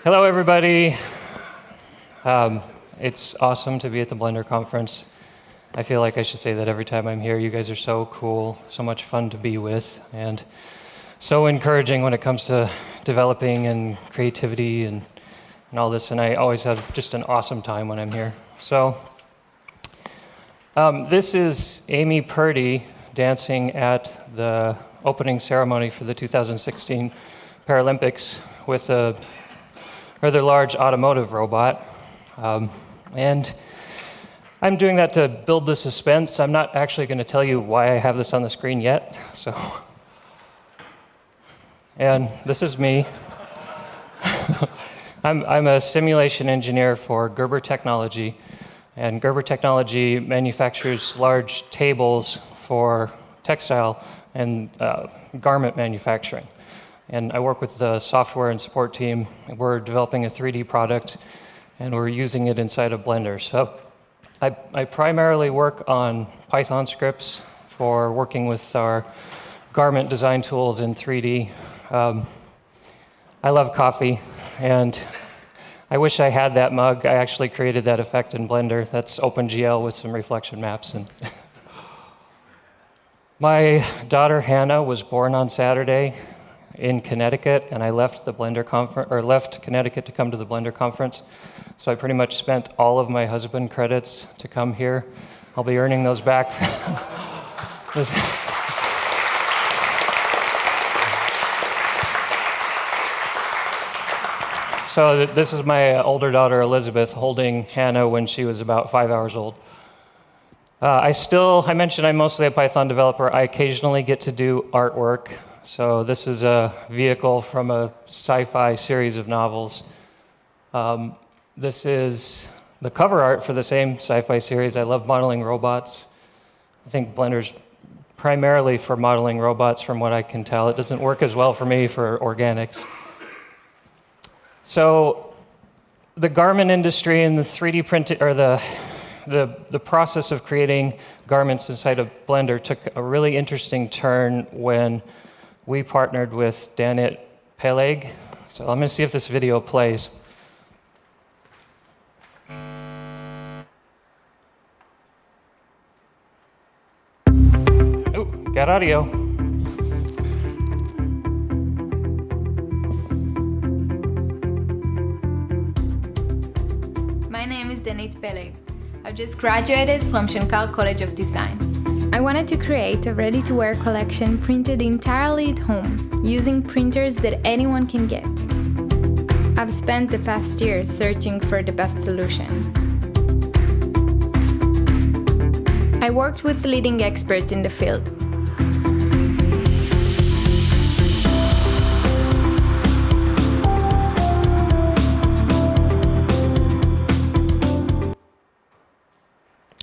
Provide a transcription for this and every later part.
Hello, everybody. It's awesome to be at the Blender conference. I feel like I should say that every time I'm here. You guys are so cool, so much fun to be with, and so encouraging when it comes to developing and creativity and all this, and I always have just an awesome time when I'm here. So this is Amy Purdy dancing at the opening ceremony for the 2016 Paralympics with a rather large automotive robot. And I'm doing that to build the suspense. I'm not actually going to tell you why I have this on the screen yet. And this is me. I'm a simulation engineer for Gerber Technology, and Gerber Technology manufactures large tables for textile and garment manufacturing. And I work with the software and support team. We're developing a 3D product, and we're using it inside of Blender. So I primarily work on Python scripts for working with our garment design tools in 3D. I love coffee, and I wish I had that mug. I actually created that effect in Blender. That's OpenGL with some reflection maps. And my daughter Hannah was born on Saturday in Connecticut, and I left the Blender conference, or left Connecticut to come to the Blender conference. So I pretty much spent all of my husband credits to come here. I'll be earning those back. So this is my older daughter Elizabeth holding Hannah when she was about 5 hours old. I mentioned I'm mostly a Python developer. I occasionally get to do artwork. So this is a vehicle from a sci-fi series of novels. This is the cover art for the same sci-fi series. I love modeling robots. I think Blender's primarily for modeling robots from what I can tell. It doesn't work as well for me for organics. So the garment industry and the 3D printing, or the process of creating garments inside of Blender took a really interesting turn when we partnered with Danit Peleg. So I'm going to see if this video plays. Oh, got audio. My name is Danit Peleg. I've just graduated from Shankar College of Design. I wanted to create a ready-to-wear collection printed entirely at home, using printers that anyone can get. I've spent the past year searching for the best solution. I worked with leading experts in the field.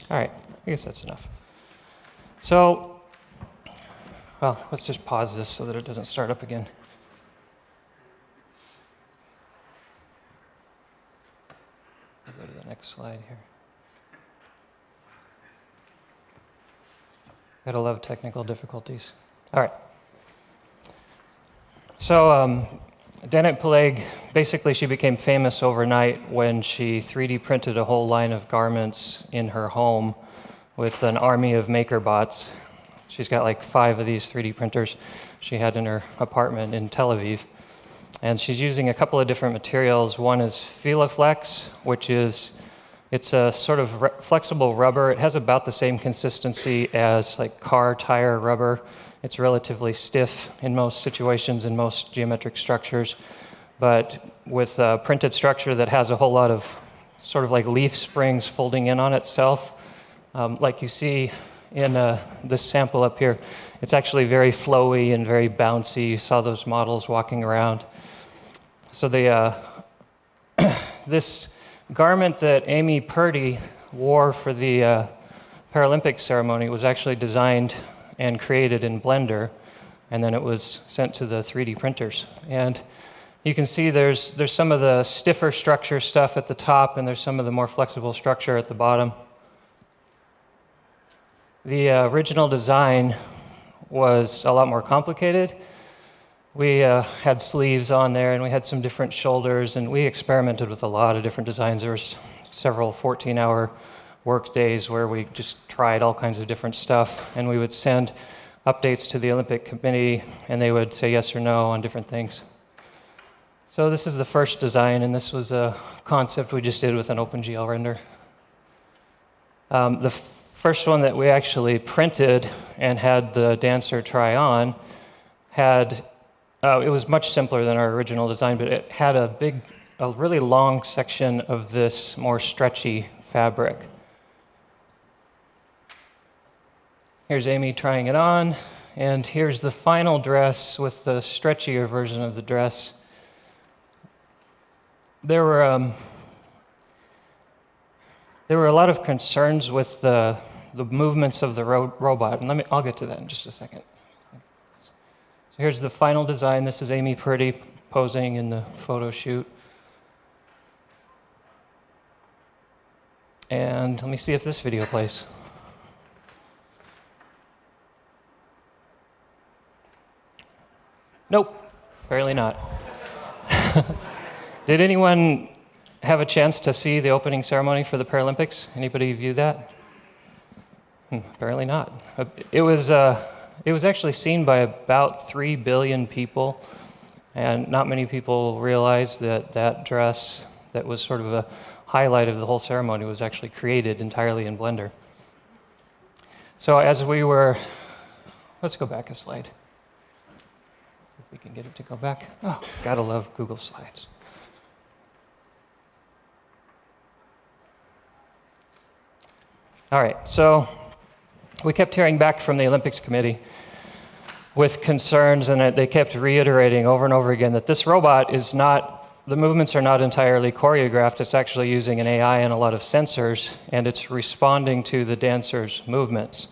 All right, I guess that's enough. So, well, let's just pause this so that it doesn't start up again. I'll go to the next slide here. Gotta love technical difficulties. All right. So, Danit Peleg, basically she became famous overnight when she 3D printed a whole line of garments in her home with an army of maker bots. She's got like 5 of these 3D printers she had in her apartment in Tel Aviv. And she's using a couple of different materials. One is Filaflex, it's a sort of flexible rubber. It has about the same consistency as like car tire rubber. It's relatively stiff in most situations, in most geometric structures, but with a printed structure that has a whole lot of sort of like leaf springs folding in on itself. Like you see in this sample up here, it's actually very flowy and very bouncy. You saw those models walking around. So this garment that Amy Purdy wore for the Paralympic ceremony was actually designed and created in Blender, and then it was sent to the 3D printers. And you can see there's some of the stiffer structure stuff at the top, and there's some of the more flexible structure at the bottom. The original design was a lot more complicated. We had sleeves on there, and we had some different shoulders, and we experimented with a lot of different designs. There was several 14-hour work days where we just tried all kinds of different stuff, and we would send updates to the Olympic Committee, and they would say yes or no on different things. So this is the first design, and this was a concept we just did with an OpenGL render. The first one that we actually printed and had the dancer try on had, it was much simpler than our original design, but it had a really long section of this more stretchy fabric. Here's Amy trying it on, and here's the final dress with the stretchier version of the dress. There were a lot of concerns with the movements of the robot, and I'll get to that in just a second. So here's the final design. This is Amy Purdy posing in the photo shoot. And let me see if this video plays. Nope, apparently not. Did anyone have a chance to see the opening ceremony for the Paralympics? Anybody view that? Apparently not. It was actually seen by about 3 billion people, and not many people realize that that dress that was sort of a highlight of the whole ceremony was actually created entirely in Blender. So as we were, let's go back a slide. If we can get it to go back. Oh, gotta love Google Slides. All right, so we kept hearing back from the Olympics Committee with concerns, and they kept reiterating over and over again that this robot is not, the movements are not entirely choreographed. It's actually using an AI and a lot of sensors, and it's responding to the dancer's movements.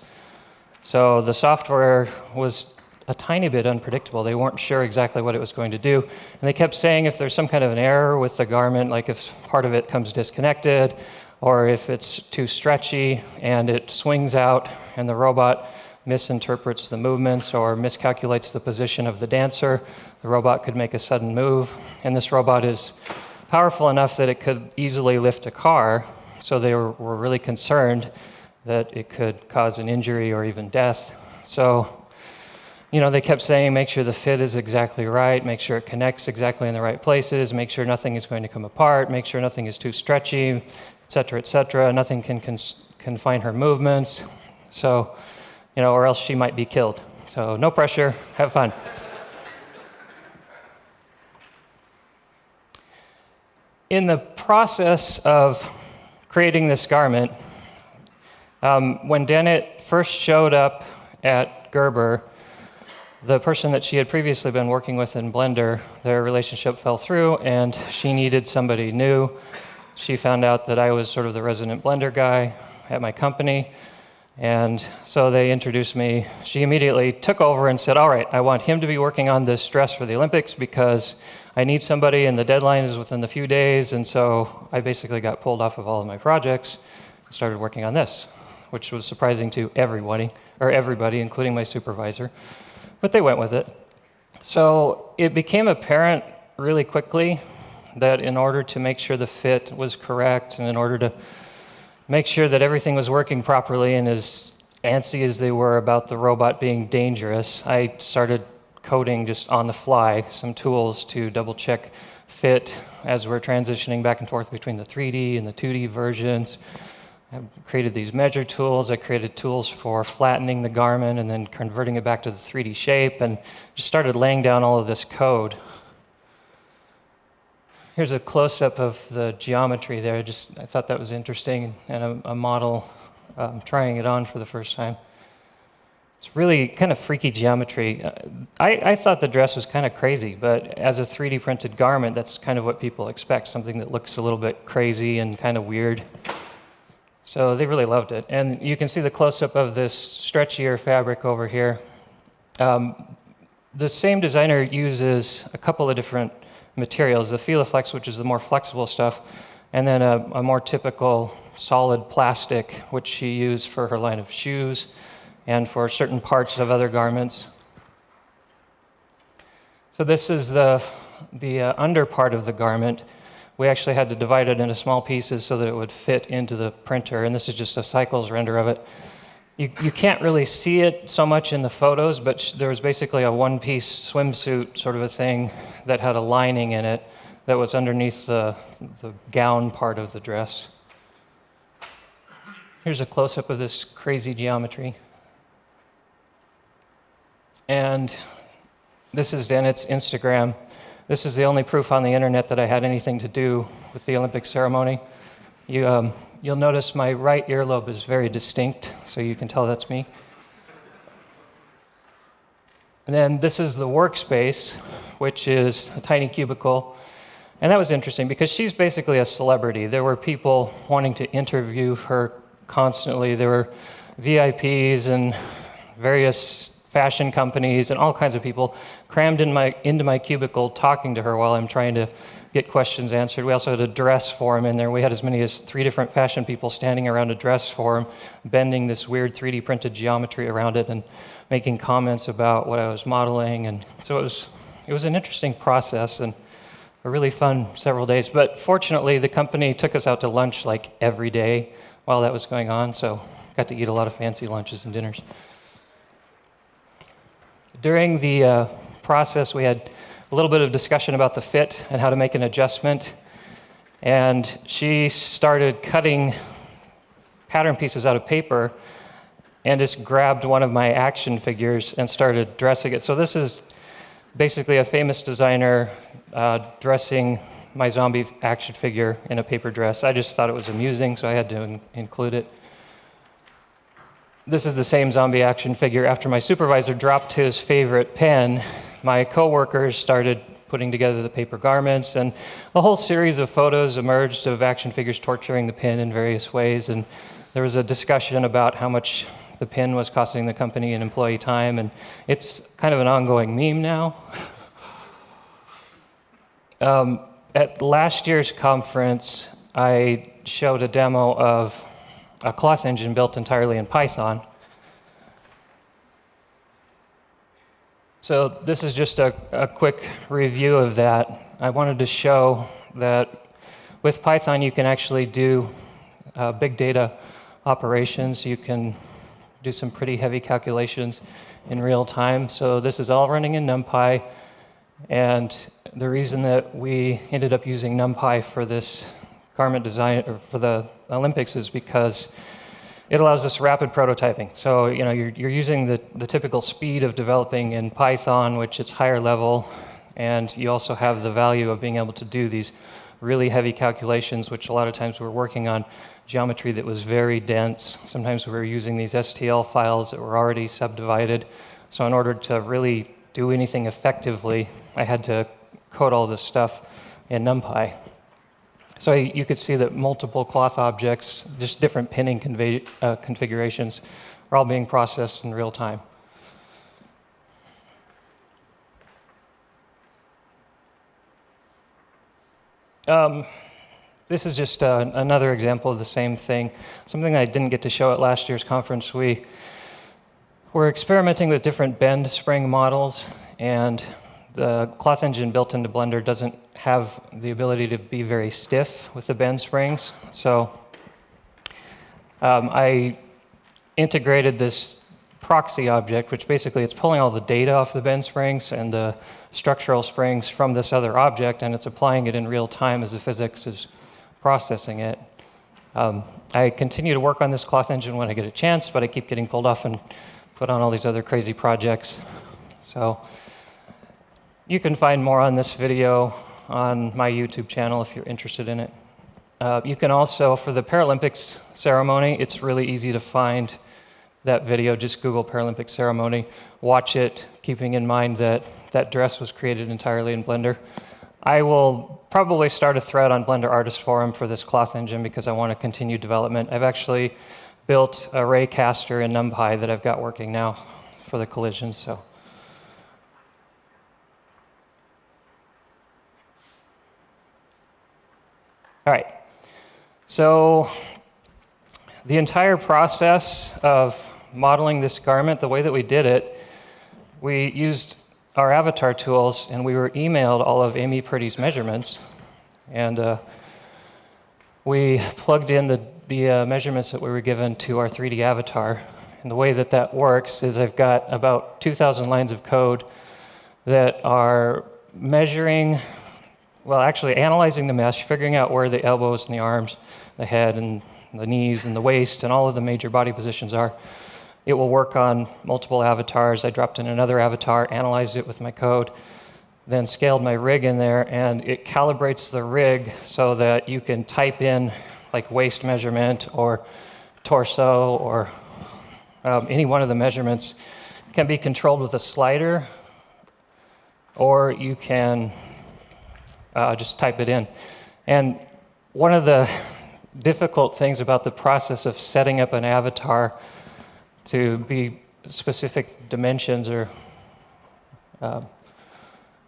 So the software was a tiny bit unpredictable. They weren't sure exactly what it was going to do. And they kept saying if there's some kind of an error with the garment, like if part of it comes disconnected, or if it's too stretchy and it swings out and the robot misinterprets the movements or miscalculates the position of the dancer, the robot could make a sudden move. And this robot is powerful enough that it could easily lift a car, so they were really concerned that it could cause an injury or even death. So, you know, they kept saying, make sure the fit is exactly right, make sure it connects exactly in the right places, make sure nothing is going to come apart, make sure nothing is too stretchy, et cetera, nothing can confine her movements, so, you know, or else she might be killed. So no pressure, have fun. In the process of creating this garment, when Dennett first showed up at Gerber, the person that she had previously been working with in Blender, their relationship fell through, and she needed somebody new. She found out that I was sort of the resident Blender guy at my company, and so they introduced me. She immediately took over and said, all right, I want him to be working on this dress for the Olympics because I need somebody, and the deadline is within a few days, and so I basically got pulled off of all of my projects and started working on this, which was surprising to everybody, including my supervisor. But they went with it. So it became apparent really quickly that in order to make sure the fit was correct and in order to make sure that everything was working properly, and as antsy as they were about the robot being dangerous, I started coding just on the fly some tools to double check fit as we're transitioning back and forth between the 3D and the 2D versions. I created these measure tools. I created tools for flattening the garment and then converting it back to the 3D shape, and just started laying down all of this code. Here's a close-up of the geometry there. I thought that was interesting, and a model trying it on for the first time. It's really kind of freaky geometry. I thought the dress was kind of crazy, but as a 3D printed garment, that's kind of what people expect, something that looks a little bit crazy and kind of weird. So they really loved it. And you can see the close-up of this stretchier fabric over here. The same designer uses a couple of different materials, the Filaflex, which is the more flexible stuff, and then a more typical solid plastic, which she used for her line of shoes and for certain parts of other garments. So this is the under part of the garment. We actually had to divide it into small pieces so that it would fit into the printer, and this is just a cycles render of it. You can't really see it so much in the photos, but there was basically a one-piece swimsuit sort of a thing that had a lining in it that was underneath the gown part of the dress. Here's a close-up of this crazy geometry. And this is Dennett's Instagram. This is the only proof on the internet that I had anything to do with the Olympic ceremony. You'll notice my right earlobe is very distinct, so you can tell that's me. And then this is the workspace, which is a tiny cubicle. And that was interesting because she's basically a celebrity. There were people wanting to interview her constantly. There were VIPs and various fashion companies and all kinds of people crammed into my cubicle talking to her while I'm trying to get questions answered. We also had a dress forum in there. We had as many as 3 different fashion people standing around a dress forum, bending this weird 3D printed geometry around it and making comments about what I was modeling. And so it was an interesting process and a really fun several days. But fortunately, the company took us out to lunch like every day while that was going on, so got to eat a lot of fancy lunches and dinners. During the process, we had a little bit of discussion about the fit and how to make an adjustment. And she started cutting pattern pieces out of paper and just grabbed one of my action figures and started dressing it. So this is basically a famous designer dressing my zombie action figure in a paper dress. I just thought it was amusing, so I had to include it. This is the same zombie action figure. After my supervisor dropped his favorite pen, my coworkers started putting together the paper garments, and a whole series of photos emerged of action figures torturing the pin in various ways. And there was a discussion about how much the pin was costing the company in employee time, and it's kind of an ongoing meme now. At last year's conference, I showed a demo of a cloth engine built entirely in Python. So this is just a quick review of that. I wanted to show that with Python you can actually do big data operations. You can do some pretty heavy calculations in real time. So this is all running in NumPy, and the reason that we ended up using NumPy for this garment design, or for the Olympics, is because it allows us rapid prototyping. So you're using the typical speed of developing in Python, which is higher level, and you also have the value of being able to do these really heavy calculations, which a lot of times we're working on geometry that was very dense. Sometimes we were using these STL files that were already subdivided. So in order to really do anything effectively, I had to code all this stuff in NumPy. So you could see that multiple cloth objects, just different pinning configurations, are all being processed in real time. This is just another example of the same thing, something I didn't get to show at last year's conference. We were experimenting with different bend spring models, and the cloth engine built into Blender doesn't have the ability to be very stiff with the bend springs. So I integrated this proxy object, which basically it's pulling all the data off the bend springs and the structural springs from this other object, and it's applying it in real time as the physics is processing it. I continue to work on this cloth engine when I get a chance, but I keep getting pulled off and put on all these other crazy projects. So you can find more on this video on my YouTube channel if you're interested in it. You can also, for the Paralympics ceremony, it's really easy to find that video. Just Google Paralympic ceremony, watch it, keeping in mind that that dress was created entirely in Blender. I will probably start a thread on Blender Artist Forum for this cloth engine because I want to continue development. I've actually built a ray caster in NumPy that I've got working now for the collisions. So. All right, so the entire process of modeling this garment, the way that we did it, we used our avatar tools, and we were emailed all of Amy Pretty's measurements, and we plugged in the measurements that we were given to our 3D avatar. And the way that that works is I've got about 2,000 lines of code that are measuring, well, actually analyzing the mesh, figuring out where the elbows and the arms, the head and the knees and the waist and all of the major body positions are. It will work on multiple avatars. I dropped in another avatar, analyzed it with my code, then scaled my rig in there, and it calibrates the rig so that you can type in like waist measurement or torso or any one of the measurements. Can be controlled with a slider, or you can just type it in. And one of the difficult things about the process of setting up an avatar to be specific dimensions or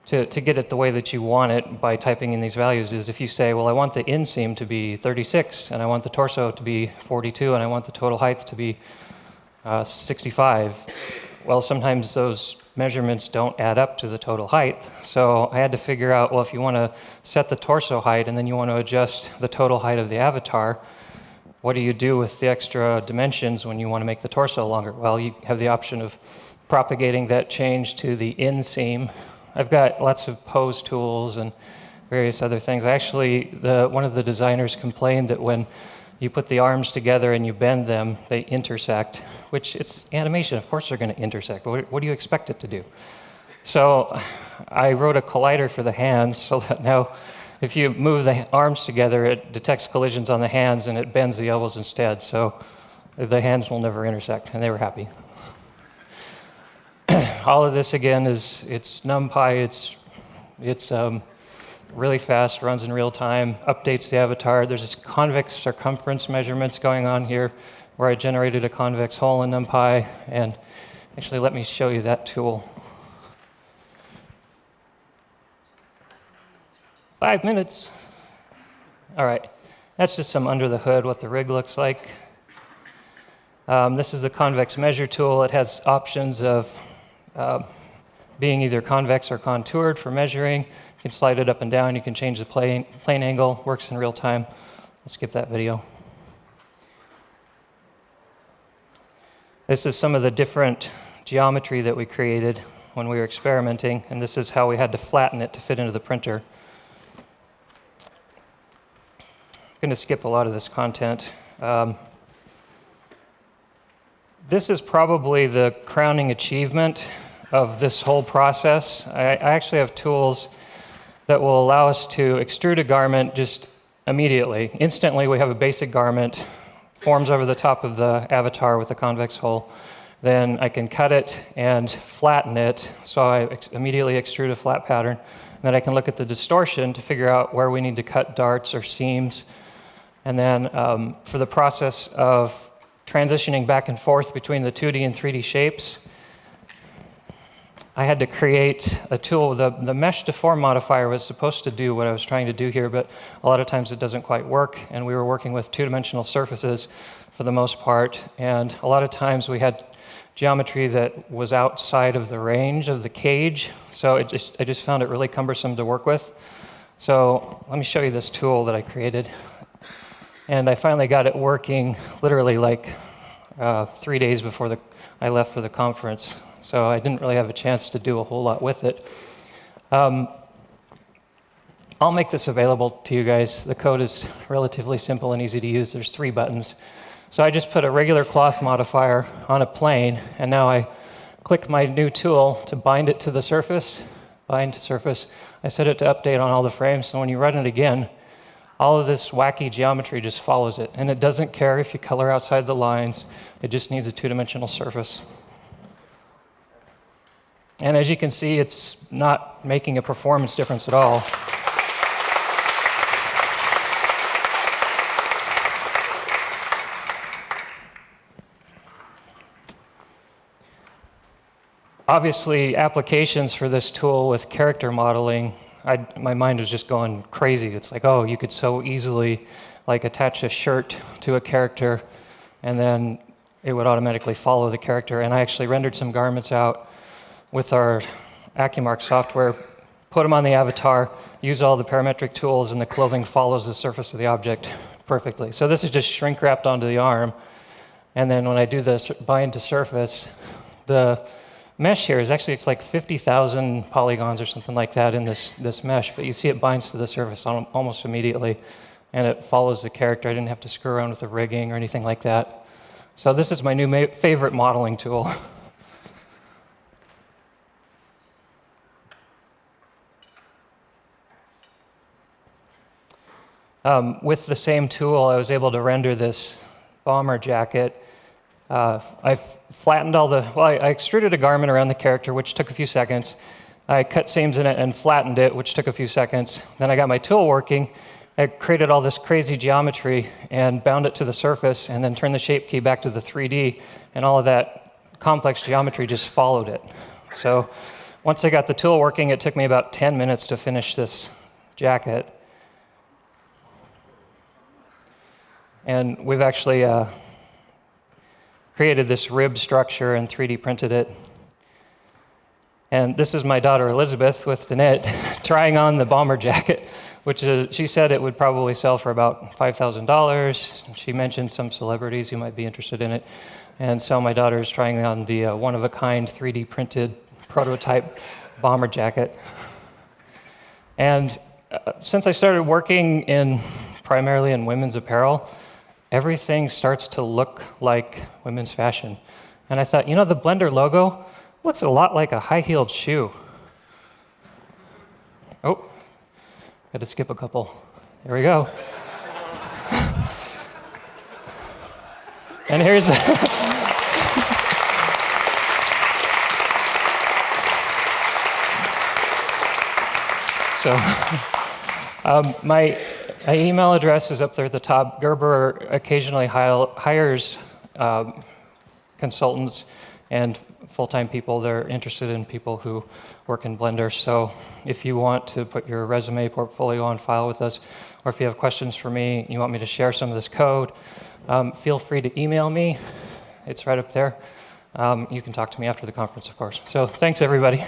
to get it the way that you want it by typing in these values is if you say, well, I want the inseam to be 36, and I want the torso to be 42, and I want the total height to be 65. Well, sometimes those measurements don't add up to the total height. So I had to figure out, well, if you want to set the torso height and then you want to adjust the total height of the avatar, what do you do with the extra dimensions when you want to make the torso longer? Well, you have the option of propagating that change to the inseam. I've got lots of pose tools and various other things. Actually, one of the designers complained that when you put the arms together and you bend them, they intersect, which it's animation. Of course they're going to intersect. But what do you expect it to do? So I wrote a collider for the hands so that now if you move the arms together, it detects collisions on the hands and it bends the elbows instead. So the hands will never intersect, and they were happy. All of this, again, it's NumPy. It's really fast, runs in real time, updates the avatar. There's this convex circumference measurements going on here where I generated a convex hole in NumPy. And actually, let me show you that tool. 5 minutes. All right, that's just some under the hood, what the rig looks like. This is a convex measure tool. It has options of being either convex or contoured for measuring. You can slide it up and down. You can change the plane angle. Works in real time. Let's skip that video. This is some of the different geometry that we created when we were experimenting, and this is how we had to flatten it to fit into the printer. I'm going to skip a lot of this content. This is probably the crowning achievement of this whole process. I actually have tools that will allow us to extrude a garment just immediately. Instantly, we have a basic garment, forms over the top of the avatar with a convex hole. Then I can cut it and flatten it, so I immediately extrude a flat pattern. And then I can look at the distortion to figure out where we need to cut darts or seams. And then for the process of transitioning back and forth between the 2D and 3D shapes, I had to create a tool. The mesh deform modifier was supposed to do what I was trying to do here, but a lot of times it doesn't quite work, and we were working with two-dimensional surfaces for the most part, and a lot of times we had geometry that was outside of the range of the cage, so I just found it really cumbersome to work with. So let me show you this tool that I created. And I finally got it working literally like 3 days before I left for the conference. So I didn't really have a chance to do a whole lot with it. I'll make this available to you guys. The code is relatively simple and easy to use. There's 3 buttons. So I just put a regular cloth modifier on a plane, and now I click my new tool to bind it to the surface, bind to surface. I set it to update on all the frames, so when you run it again, all of this wacky geometry just follows it. And it doesn't care if you color outside the lines. It just needs a two-dimensional surface. And as you can see, it's not making a performance difference at all. Obviously, applications for this tool with character modeling, my mind was just going crazy. It's like, oh, you could so easily attach a shirt to a character, and then it would automatically follow the character. And I actually rendered some garments out with our AccuMark software, put them on the avatar, use all the parametric tools, and the clothing follows the surface of the object perfectly. So this is just shrink wrapped onto the arm. And then when I do this bind to surface, the mesh here is actually, it's like 50,000 polygons or something like that in this mesh, but you see it binds to the surface almost immediately, and it follows the character. I didn't have to screw around with the rigging or anything like that. So this is my new favorite modeling tool. With the same tool, I was able to render this bomber jacket. I flattened I extruded a garment around the character, which took a few seconds. I cut seams in it and flattened it, which took a few seconds. Then I got my tool working. I created all this crazy geometry and bound it to the surface, and then turned the shape key back to the 3D, and all of that complex geometry just followed it. So once I got the tool working, it took me about 10 minutes to finish this jacket. And we've actually created this rib structure and 3D printed it. And this is my daughter Elizabeth with Danette trying on the bomber jacket, which she said it would probably sell for about $5,000. She mentioned some celebrities who might be interested in it. And so my daughter is trying on the one-of-a-kind 3D printed prototype bomber jacket. And since I started working primarily in women's apparel, everything starts to look like women's fashion. And I thought, the Blender logo looks a lot like a high-heeled shoe. Oh, had to skip a couple. There we go. And here's so my email address is up there at the top. Gerber occasionally hires consultants and full-time people. They're interested in people who work in Blender. So if you want to put your resume portfolio on file with us, or if you have questions for me, you want me to share some of this code, feel free to email me. It's right up there. You can talk to me after the conference, of course. So thanks, everybody.